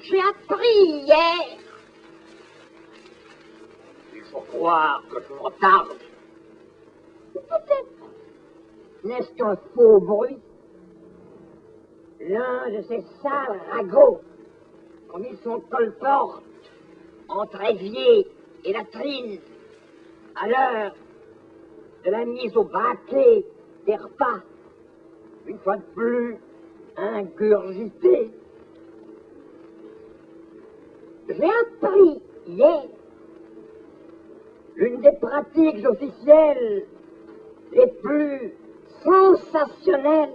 J'ai appris hier. Il faut croire que je me retarde. Peut-être. N'est-ce qu'un faux bruit? L'un de ces sales ragots ont mis son colporte entre évier et latrine à l'heure de la mise au baquet des repas, une fois de plus ingurgité. J'ai appris hier l'une des pratiques officielles les plus sensationnelles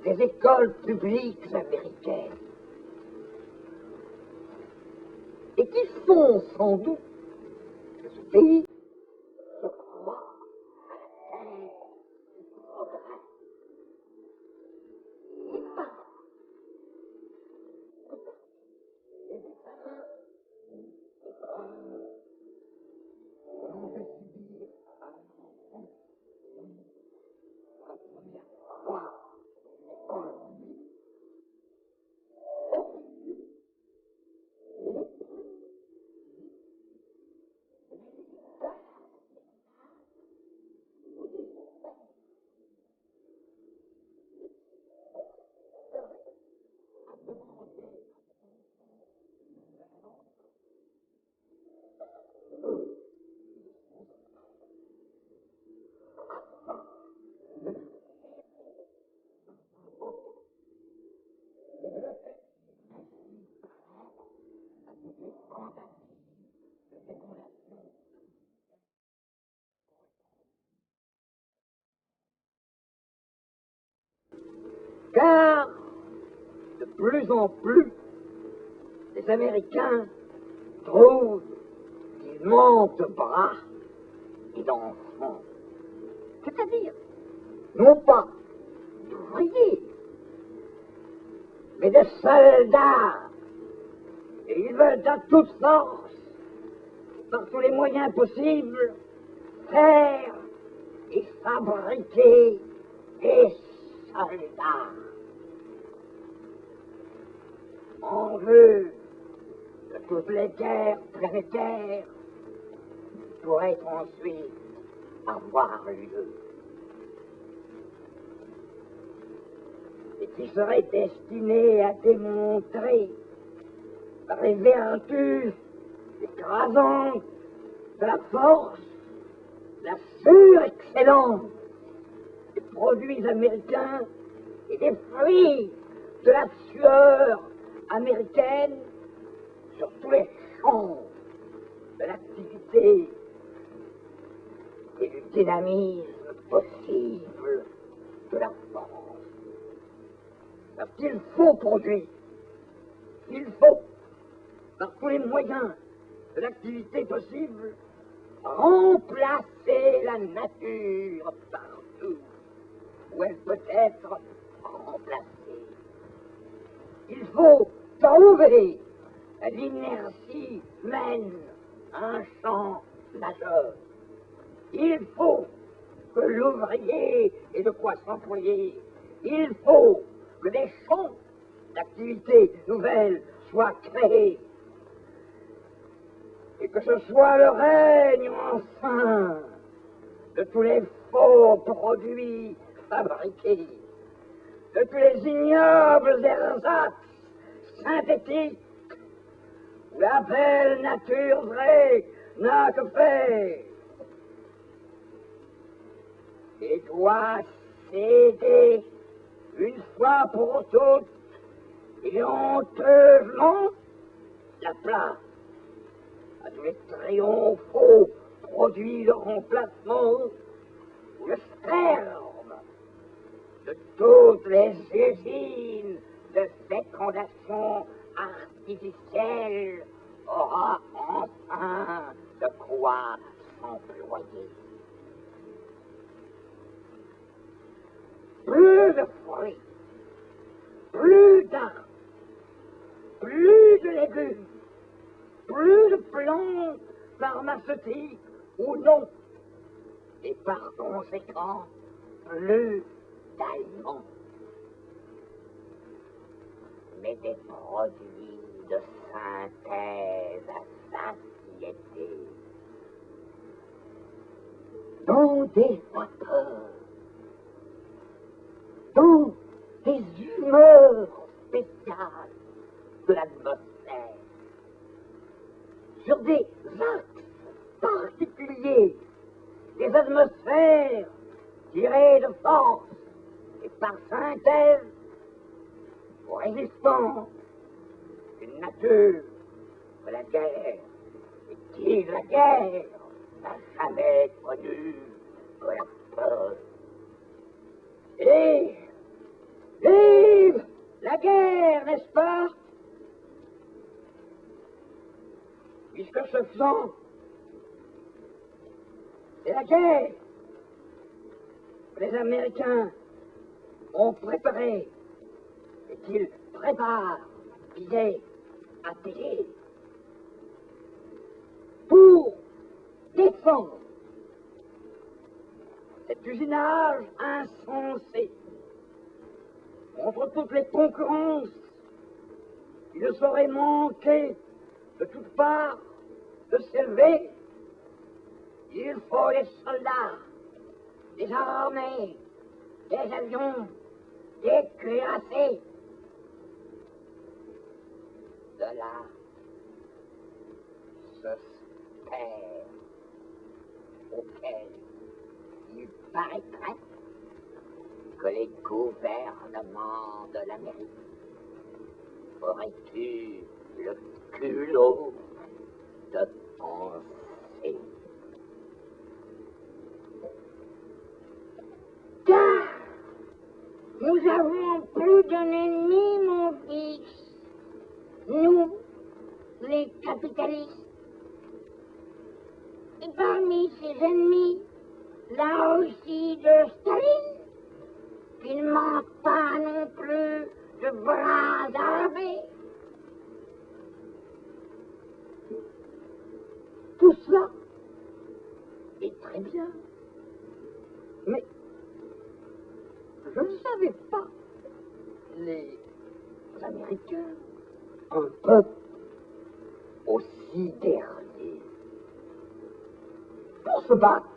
des écoles publiques américaines, et qui font sans doute que ce pays se croit progrès. Car de plus en plus, les Américains trouvent qu'ils manquent de bras et d'enfants. C'est-à-dire, non pas d'ouvriers, mais de soldats. Et ils veulent à toute force, par tous les moyens possibles, faire et fabriquer des soldats. En vue de toutes les guerres planétaires pourraient ensuite avoir lieu. Et qui seraient destinés à démontrer par les vertus écrasantes de la force, la surexcellence des produits américains et des fruits de la sueur américaine sur tous les champs de l'activité et du dynamisme possible de la France. Parce qu'il faut produire, il faut, par tous les moyens de l'activité possible, remplacer la nature partout où elle peut être remplacée. Il faut trouver à l'inertie humaine un champ majeur. Il faut que l'ouvrier ait de quoi s'employer. Il faut que des champs d'activité nouvelles soient créés. Et que ce soit le règne enfin de tous les faux produits fabriqués, de tous les ignobles ersatz synthétiques où la belle nature vraie n'a que faire, et doit céder une fois pour toutes et honteusement la place à tous les triomphaux produits de remplacement ou le sperme de toutes les usines de fécondation artificielle aura enfin de quoi s'employer. Plus de fruits, plus d'arbres, plus de légumes, plus de plantes pharmaceutiques ou non, et par conséquent, plus d'aliments. mais des produits de synthèse à satiété, dont des vapeurs, dont des humeurs spéciales de l'atmosphère, sur des axes particuliers, des atmosphères tirées de force et par synthèse aux résistances d'une nature de la guerre et qui la guerre n'a jamais connu que la peur. Et vive la guerre, n'est-ce pas? Puisque ce faisant, c'est la guerre que les Américains ont préparée et qu'ils préparent idée à payer pour défendre cet usinage insensé contre toutes les concurrences qui ne sauraient manquer de toutes parts de s'élever. Il faut des soldats, des armées, des avions, des cuirassés. De là ce stère auquel il paraîtrait que les gouvernements de l'Amérique auraient eu le culot de penser. Car nous avons plus d'un ennemi, mon fils, nous, les capitalistes. Et parmi ces ennemis, là aussi de Staline, qui ne manque pas non plus de bras armés. Tout cela est très bien, mais je ne savais pas les Américains, un peuple aussi dernier. Pour se battre,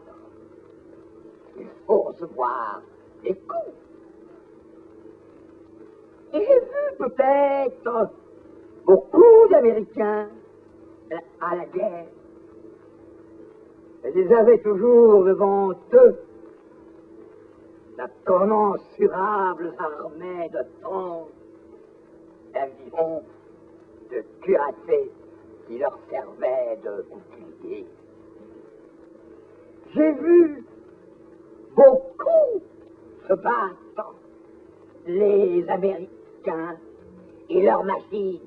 il faut recevoir des coups. Et j'ai vu peut-être beaucoup d'Américains à la guerre. Ils avaient toujours devant eux la commensurable armée de tanks, d'avions, de cuirassés qui leur servaient de boucliers. J'ai vu beaucoup se battre les Américains et leurs machines.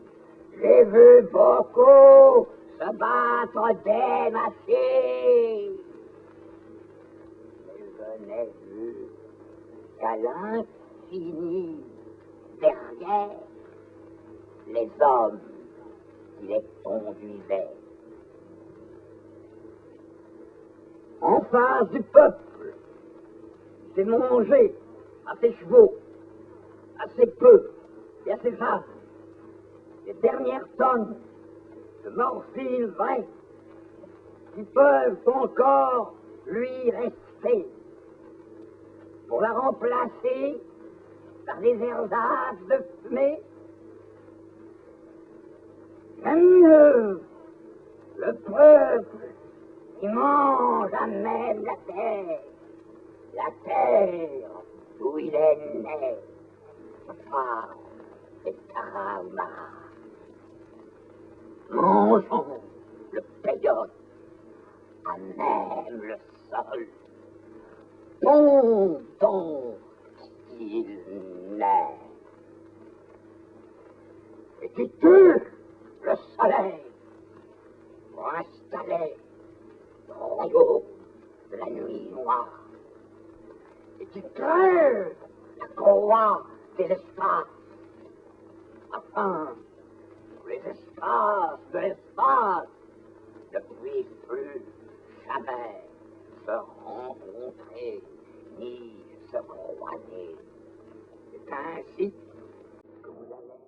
J'ai vu beaucoup se battre des machines. Mais je n'ai vu qu'à l'infini derrière les hommes qui les conduisaient. En face du peuple, c'est mangé à ses chevaux, à ses bœufs et à ses ânes les dernières tonnes de morphine vraie qui peuvent encore lui rester pour la remplacer par des ersatz de fumée. Même mieux, le peuple qui mange à même la terre où il est né, par les Tarahumara. Mangeons le peyote à même le sol, dont il naît, et qui tue le soleil pour installer le royaume de la nuit noire, et qui crève la courroie des espaces, afin que les espaces de l'espace ne puissent plus jamais se rencontrer ni se croiser. C'est ainsi que vous allez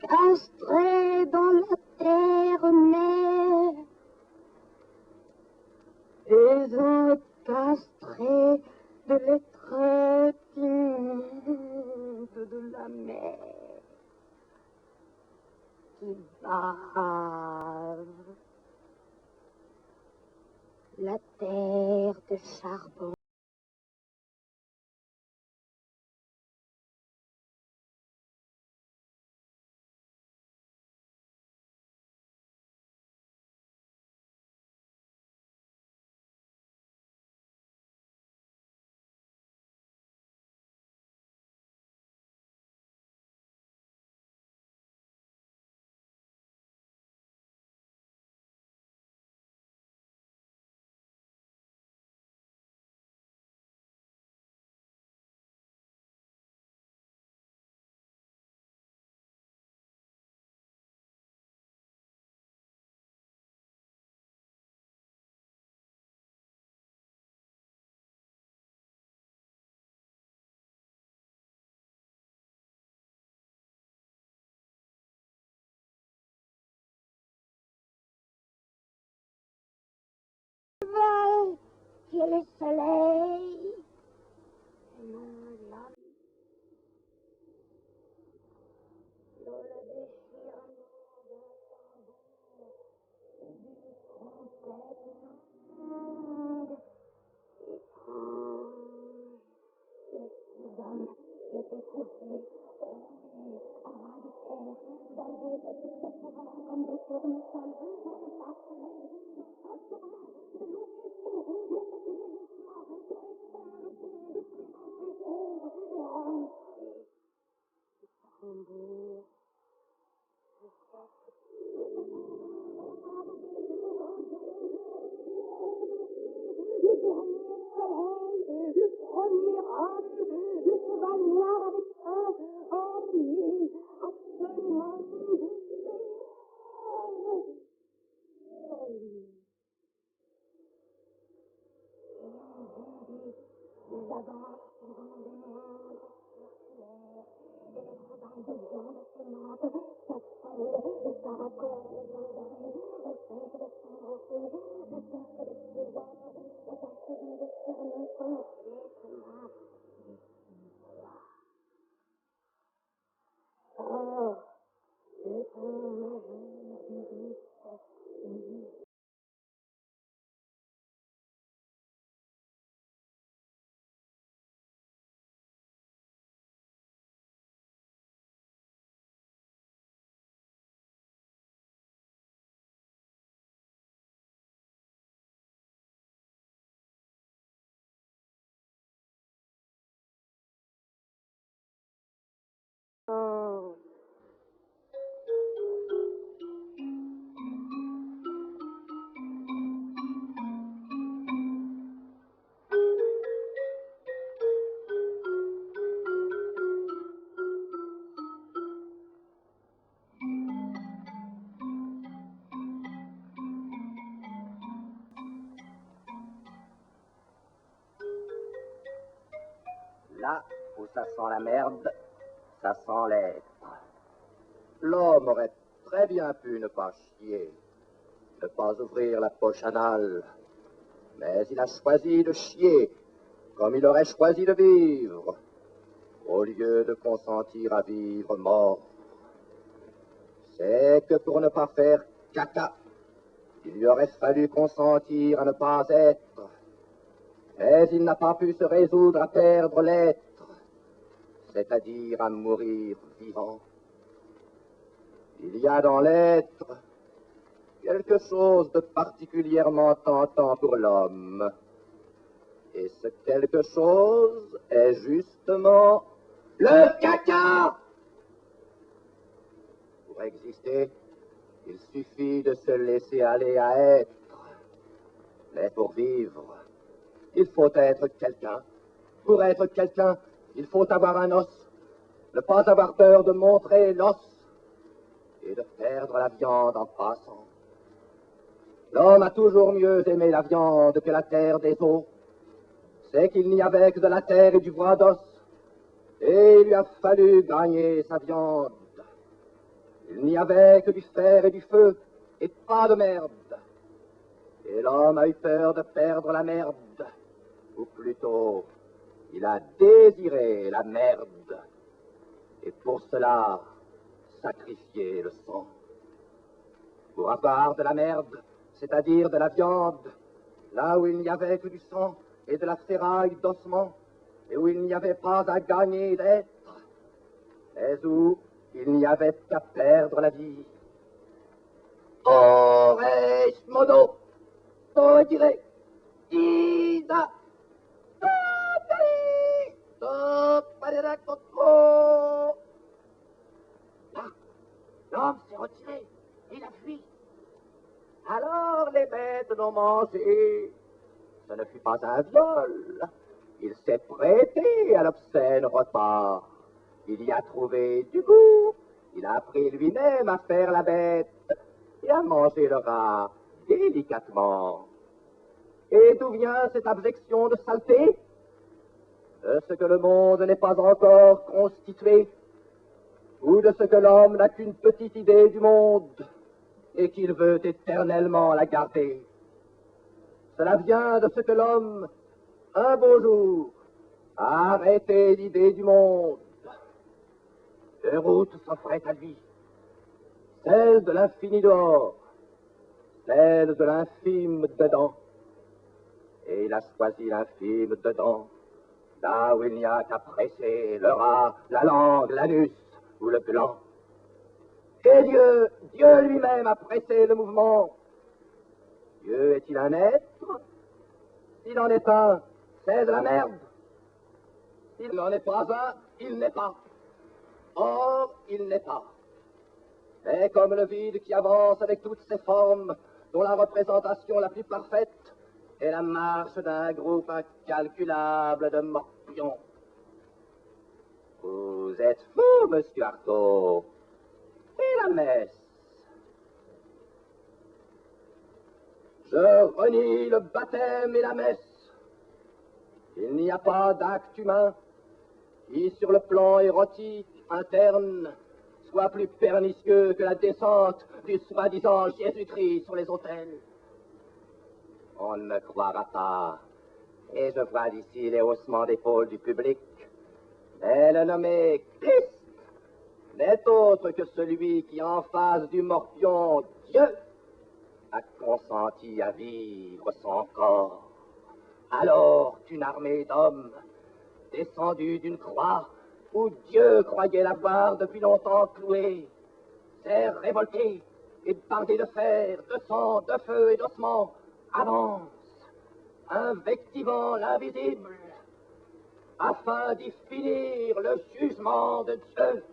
castré dans la terre-mère. Ils ont castré de l'être immonde de la mer qui bave. La terre de charbon. Qui est le soleil, et non l'homme. Dans le déchirement d'un tambour, du trompette longue, étrange, les six hommes étaient couchés au milieu, à ras de terre, baillés successivement comme des tournesols, les passerelles, les instruments, de l'eau Là où ça sent la merde, ça sent l'être. L'homme aurait très bien pu ne pas chier, ne pas ouvrir la poche anale, mais il a choisi de chier, comme il aurait choisi de vivre, au lieu de consentir à vivre mort. C'est que pour ne pas faire caca, il lui aurait fallu consentir à ne pas être. Mais il n'a pas pu se résoudre à perdre l'être, c'est-à-dire à mourir vivant. Il y a dans l'être quelque chose de particulièrement tentant pour l'homme. Et ce quelque chose est justement le caca. Pour exister, il suffit de se laisser aller à être. Mais pour vivre, il faut être quelqu'un. Pour être quelqu'un, il faut avoir un os. Ne pas avoir peur de montrer l'os et de perdre la viande en passant. L'homme a toujours mieux aimé la viande que la terre des os. C'est qu'il n'y avait que de la terre et du bois d'os, et il lui a fallu gagner sa viande. Il n'y avait que du fer et du feu, et pas de merde. Et l'homme a eu peur de perdre la merde. Ou plutôt, il a désiré la merde. Et pour cela, sacrifié le sang. Pour avoir de la merde, c'est-à-dire de la viande, là où il n'y avait que du sang et de la ferraille d'ossements, et où il n'y avait pas à gagner d'être, mais où il n'y avait qu'à perdre la vie. Ores modo, dire, Isa, Totali, Toparera Kotro. Là, l'homme s'est retiré, il a fui. Alors les bêtes l'ont mangé. Ce ne fut pas un viol. Il s'est prêté à l'obscène repas. Il y a trouvé du goût. Il a appris lui-même à faire la bête et à manger le rat délicatement. Et d'où vient cette abjection de saleté? De ce que le monde n'est pas encore constitué, ou de ce que l'homme n'a qu'une petite idée du monde et qu'il veut éternellement la garder. Cela vient de ce que l'homme, un beau jour, a arrêté l'idée du monde. Deux routes s'offraient à lui, celle de l'infini dehors, celle de l'infime dedans. Et il a choisi l'infime dedans, là où il n'y a qu'à presser le rat, la langue, l'anus ou le gland. Et Dieu lui-même a pressé le mouvement. Dieu est-il un être? S'il en est un, c'est de la merde. S'il n'en est pas un, il n'est pas. Or, il n'est pas. Mais comme le vide qui avance avec toutes ses formes, dont la représentation la plus parfaite est la marche d'un groupe incalculable de morpions. Vous êtes fou, monsieur Artaud. Et la messe? Je renie le baptême et la messe. Il n'y a pas d'acte humain qui, sur le plan érotique interne, soit plus pernicieux que la descente du soi-disant Jésus-Christ sur les autels. On ne me croira pas, et je vois d'ici les haussements d'épaules du public, mais le nommé Christ n'est autre que celui qui, en face du morpion Dieu, a consenti à vivre son corps. Alors qu'une armée d'hommes, descendus d'une croix où Dieu croyait l'avoir depuis longtemps cloué, s'est révoltée et bardée de fer, de sang, de feu et d'ossements, avance, invectivant l'invisible, afin d'y finir le jugement de Dieu.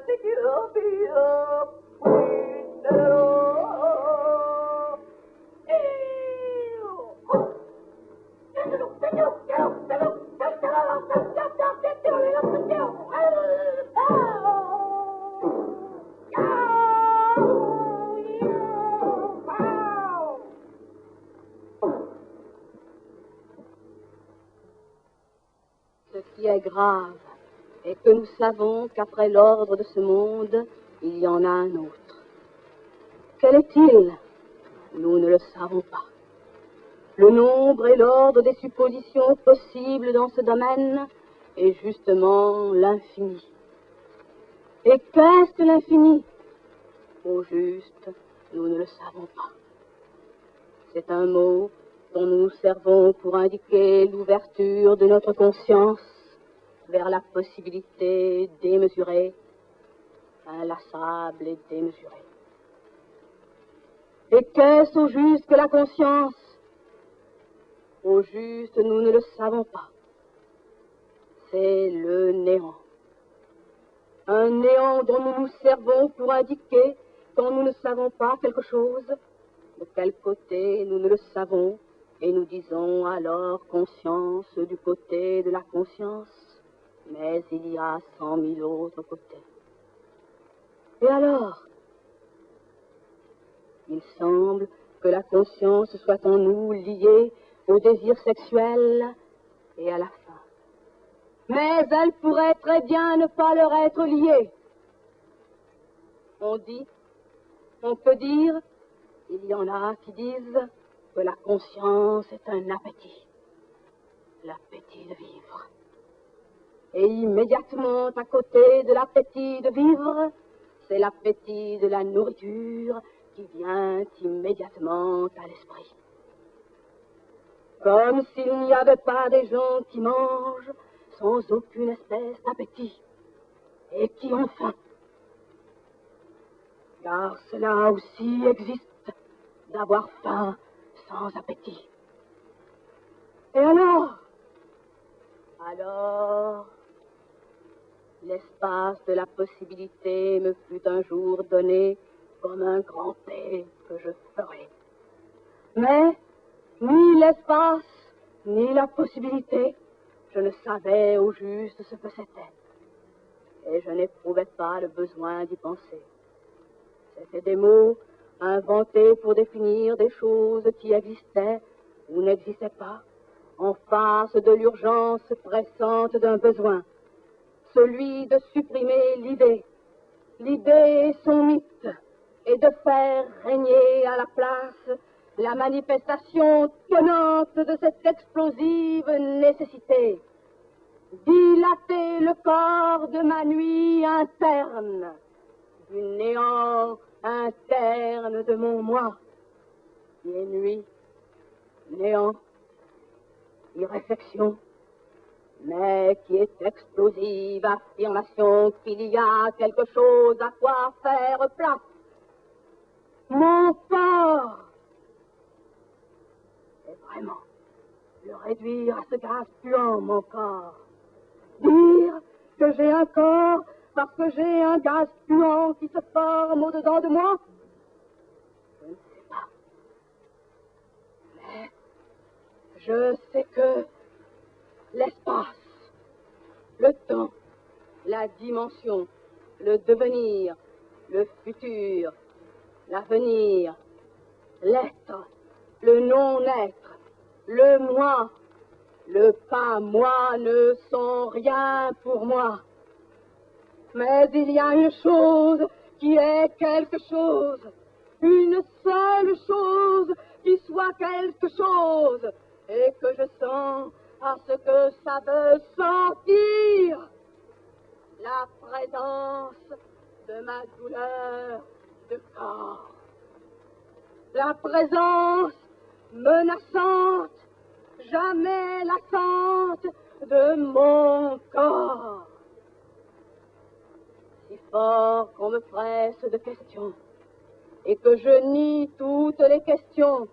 Ce qui est grave est que nous savons qu'après l'ordre de ce monde, il y en a un autre. Quel est-il? Nous ne le savons pas. Le nombre et l'ordre des suppositions possibles dans ce domaine est justement l'infini. Et qu'est-ce que l'infini? Au juste, nous ne le savons pas. C'est un mot dont nous nous servons pour indiquer l'ouverture de notre conscience vers la possibilité démesurée, inlassable et démesurée. Et qu'est-ce au juste que la conscience? Au juste, nous ne le savons pas. C'est le néant. Un néant dont nous nous servons pour indiquer, quand nous ne savons pas quelque chose, de quel côté nous ne le savons, et nous disons alors conscience du côté de la conscience, mais il y a 100 000 autres côtés. Et alors, il semble que la conscience soit en nous liée au désir sexuel et à la faim. Mais elle pourrait très bien ne pas leur être liée. On peut dire, il y en a qui disent que la conscience est un appétit, l'appétit de vivre. Et immédiatement à côté de l'appétit de vivre, c'est l'appétit de la nourriture qui vient immédiatement à l'esprit. Comme s'il n'y avait pas des gens qui mangent sans aucune espèce d'appétit et qui ont faim. Car cela aussi existe, d'avoir faim sans appétit. Et alors, l'espace de la possibilité me fut un jour donné comme un grand P que je ferai. Mais ni l'espace, ni la possibilité, je ne savais au juste ce que c'était. Et je n'éprouvais pas le besoin d'y penser. C'étaient des mots inventés pour définir des choses qui existaient ou n'existaient pas, en face de l'urgence pressante d'un besoin, celui de supprimer l'idée, l'idée et son mythe, et de faire régner à la place la manifestation tenante de cette explosive nécessité, dilater le corps de ma nuit interne, du néant interne de mon moi, qui est nuit, néant, irréflexion, mais qui est explosive affirmation qu'il y a quelque chose à quoi faire place. Mon corps, et vraiment, le réduire à ce gaz puant, mon corps. Dire que j'ai un corps parce que j'ai un gaz puant qui se forme au-dedans de moi? Je ne sais pas. Mais je sais que l'espace, le temps, la dimension, le devenir, le futur, l'avenir, l'être, le non-être, le moi, le pas moi ne sont rien pour moi. Mais il y a une chose qui est quelque chose, une seule chose qui soit quelque chose, et que je sens à ce que ça veut sentir, la présence de ma douleur de corps, la présence menaçante, jamais lassante de mon corps. Si fort qu'on me presse de questions, et que je nie toutes les questions,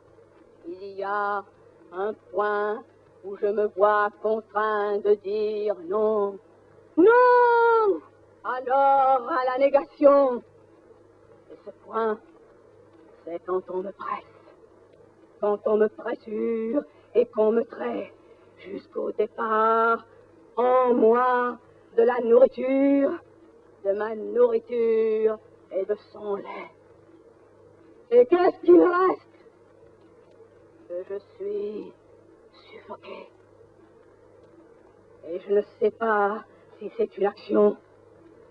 il y a un point où je me vois contraint de dire non, non, alors à la négation. Et ce point, c'est quand on me presse, quand on me pressure et qu'on me traite jusqu'au départ, en moi, de la nourriture, de ma nourriture et de son lait. Et qu'est-ce qui me reste? Que je suis suffoqué. Et je ne sais pas si c'est une action,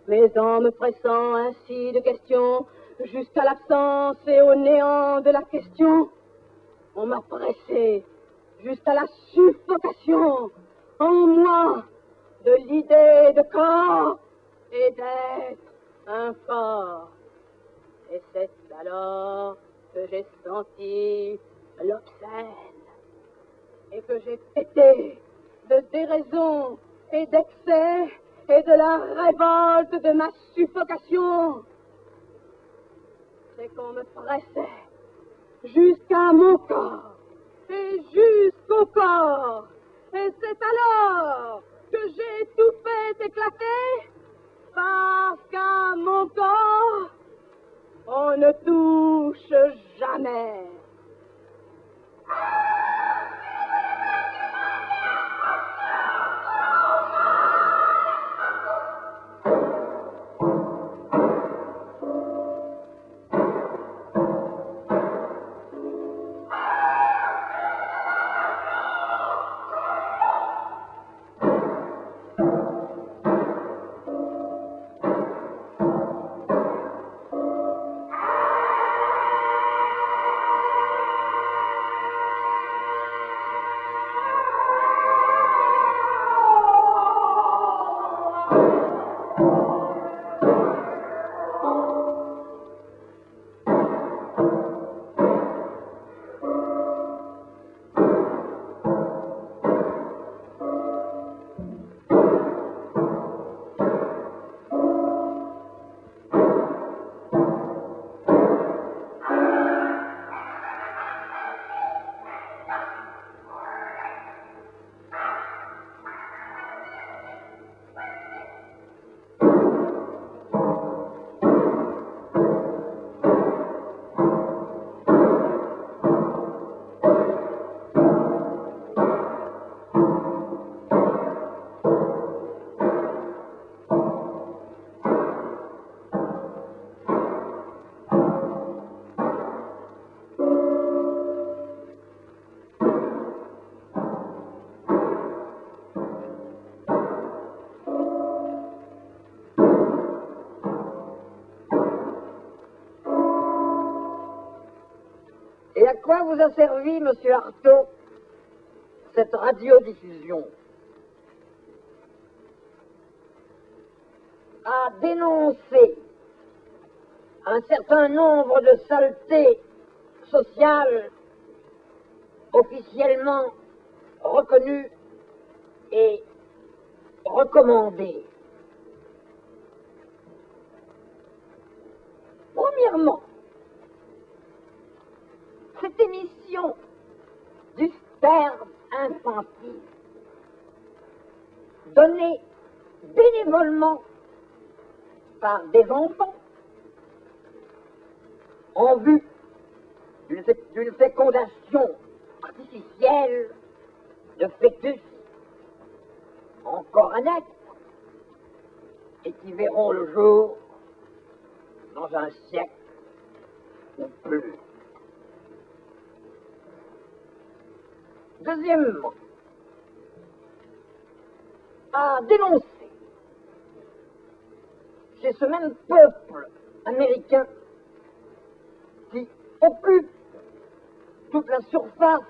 mais en me pressant ainsi de questions, jusqu'à l'absence et au néant de la question, on m'a pressé jusqu'à la suffocation en moi de l'idée de corps et d'être un corps. Et c'est alors que j'ai senti l'obscène et que j'ai pété de déraison et d'excès et de la révolte de ma suffocation. C'est qu'on me pressait jusqu'à mon corps et jusqu'au corps. Et c'est alors que j'ai tout fait éclater parce qu'à mon corps, on ne touche jamais. Et à quoi vous a servi, monsieur Artaud, cette radiodiffusion? À dénoncer un certain nombre de saletés sociales officiellement reconnues et recommandées. Premièrement, cette émission du sperme infantile, donnée bénévolement par des enfants en vue d'une fécondation artificielle de fœtus encore à naître et qui verront le jour dans un siècle ou plus. Deuxièmement, à dénoncer chez ce même peuple américain qui occupe toute la surface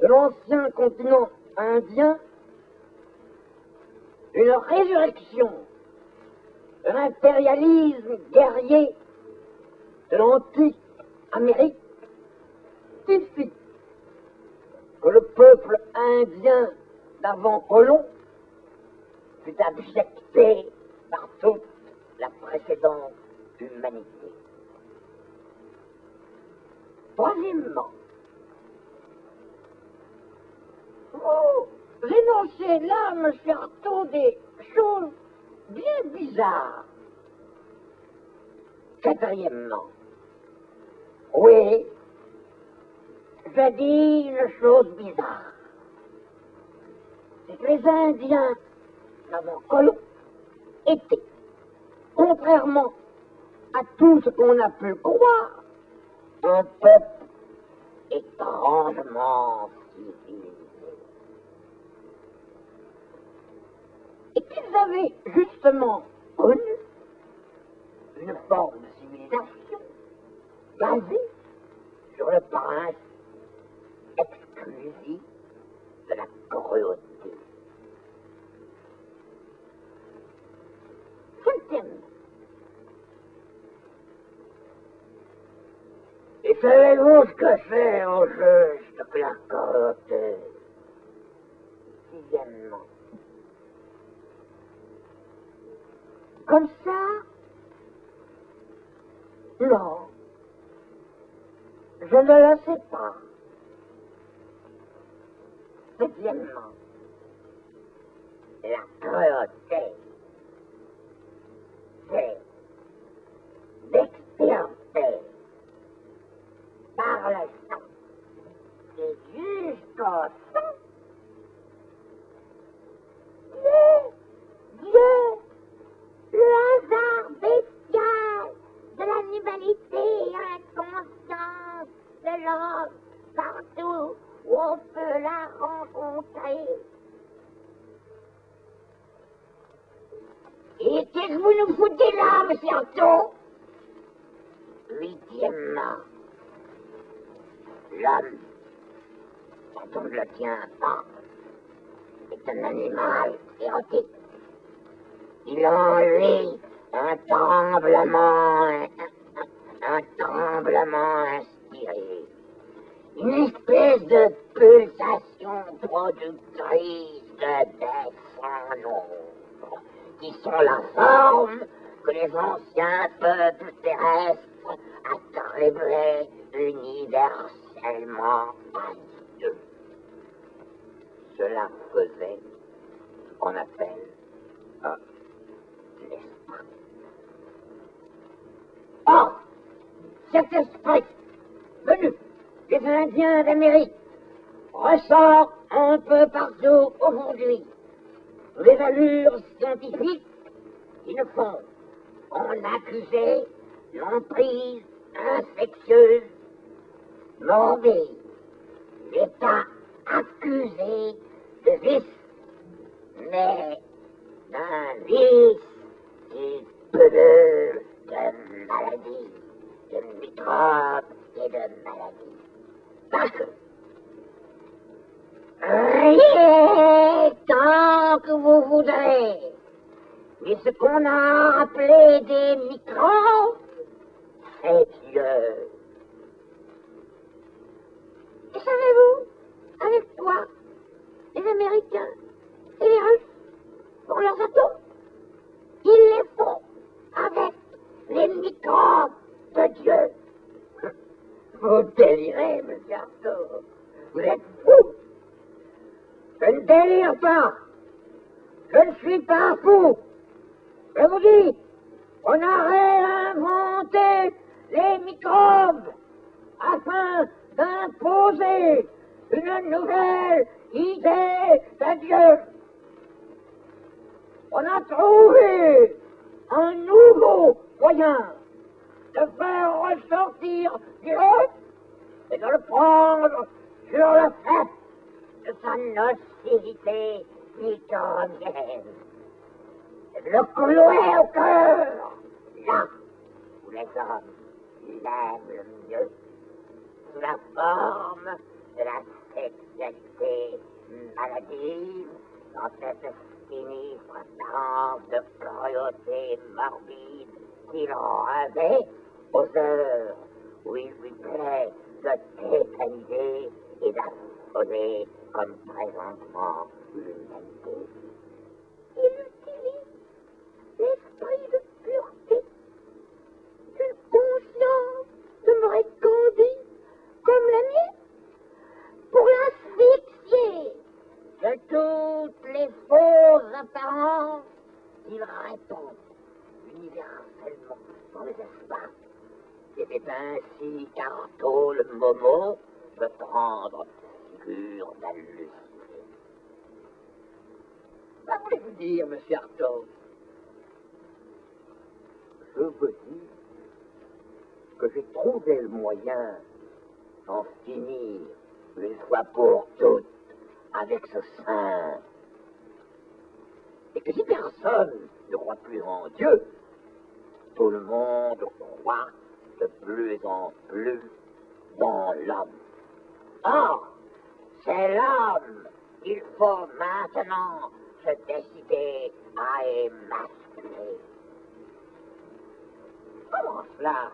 de l'ancien continent indien une résurrection de l'impérialisme guerrier de l'antique Amérique qui fit que le peuple indien d'avant Colomb fut abjecté par toute la précédente humanité. Troisièmement, vous énoncez là, monsieur Artaud, des choses bien bizarre. Quatrièmement, oui, je dis une chose bizarre. C'est que les Indiens d'avant-colons étaient, contrairement à tout ce qu'on a pu croire, un peuple étrangement civilisé. Et qu'ils avaient justement connu une forme de civilisation basée sur le principe exclusif de la cruauté. Cinquièmement, et savez-vous ce que c'est au juste que la cruauté? Sixièmement, comme ça, non, je ne le sais pas. Septièmement, la cruauté, c'est d'extirper par le sang et jusqu'au sang Dieu, le hasard bestial de l'animalité inconsciente de l'homme partout où on peut la rencontrer. Et qu'est-ce que vous nous foutez là, monsieur Artaud? Huitièmement, l'homme, quand on ne le tient pas, est un animal érotique. Il a en lui un tremblement inspiré, une espèce de pulsation productrice de bêtes sans nombre, qui sont la forme que les anciens peuples terrestres attribuaient universellement à Dieu. Cela faisait ce qu'on appelle l'esprit. Or, cet esprit venu des Indiens d'Amérique ressort un peu partout aujourd'hui les allures scientifiques qui ne font qu'en accuser l'emprise infectieuse, morbide, l'état accusé de vice, mais d'un vice qui pullule de maladies, de microbes et de maladies. Parce que rien tant que vous voudrez, mais ce qu'on a appelé des microbes, c'est Dieu. Et savez-vous, avec quoi les Américains et les Russes font leurs atomes? Ils les font avec les microbes de Dieu. Vous délirez, monsieur Artaud. Vous êtes fou. Je ne délire pas. Je ne suis pas fou. Je vous dis, on a réinventé les microbes afin d'imposer une nouvelle idée de Dieu. On a trouvé un nouveau moyen de faire ressortir Dieu et de le prendre sur le fait de sa nocivité microbienne. Et de le clouer au cœur, là où les hommes l'aiment le mieux, sous la forme de la sexualité maladive, dans cette sinistre apparence de cruauté morbide qu'il revêt aux heures où il lui plaît de tétaniser et d'affoler comme présentement l'humanité. Il utilise l'esprit de pureté, une conscience demeurée candide comme la mienne, pour l'asphyxier de toutes les fausses apparences qu'il n'est-ce pas? C'était ainsi qu'Artaud le Momo peut prendre figure d'halluciné. Que voulez-vous dire, monsieur Artaud? Je veux dire que j'ai trouvé le moyen d'en finir une fois pour toutes avec ce saint. Et que si personne ne croit plus en Dieu, tout le monde croit de plus en plus dans l'homme. Or, c'est l'homme qu'il faut maintenant se décider à émasculer. Comment cela?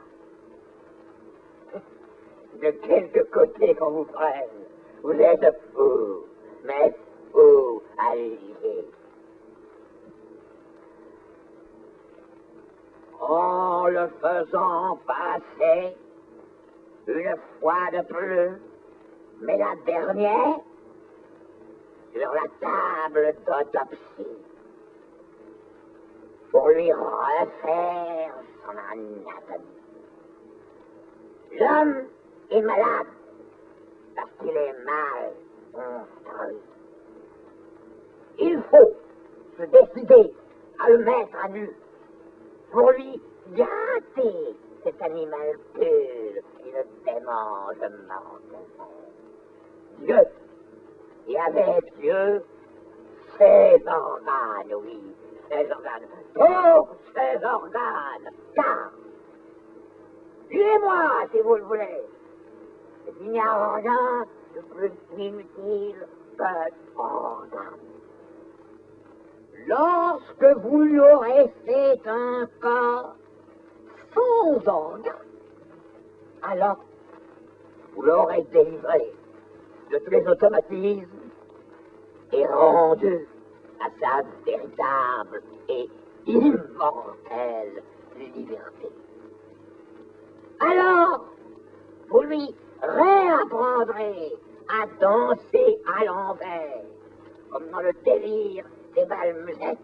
De quelque côté qu'on vous prenne, vous êtes fou, mais fou à l'idée. En le faisant passer une fois de plus, mais la dernière, sur la table d'autopsie, pour lui refaire son anatomie. L'homme est malade parce qu'il est mal construit. Il faut se décider à le mettre à nu pour lui gratter cet animal pur qui le démange mortellement. Dieu, et avec Dieu, ses organes, oui, ses organes, tous ses organes, car, suivez-moi si vous le voulez, il n'y a rien de plus inutile que organe. Lorsque vous lui aurez fait un corps sans organes, alors vous l'aurez délivré de tous les automatismes et rendu à sa véritable et immortelle liberté. Alors, vous lui réapprendrez à danser à l'envers, comme dans le délire des bals musettes,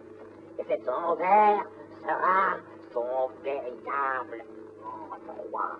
et cet envers sera son véritable endroit.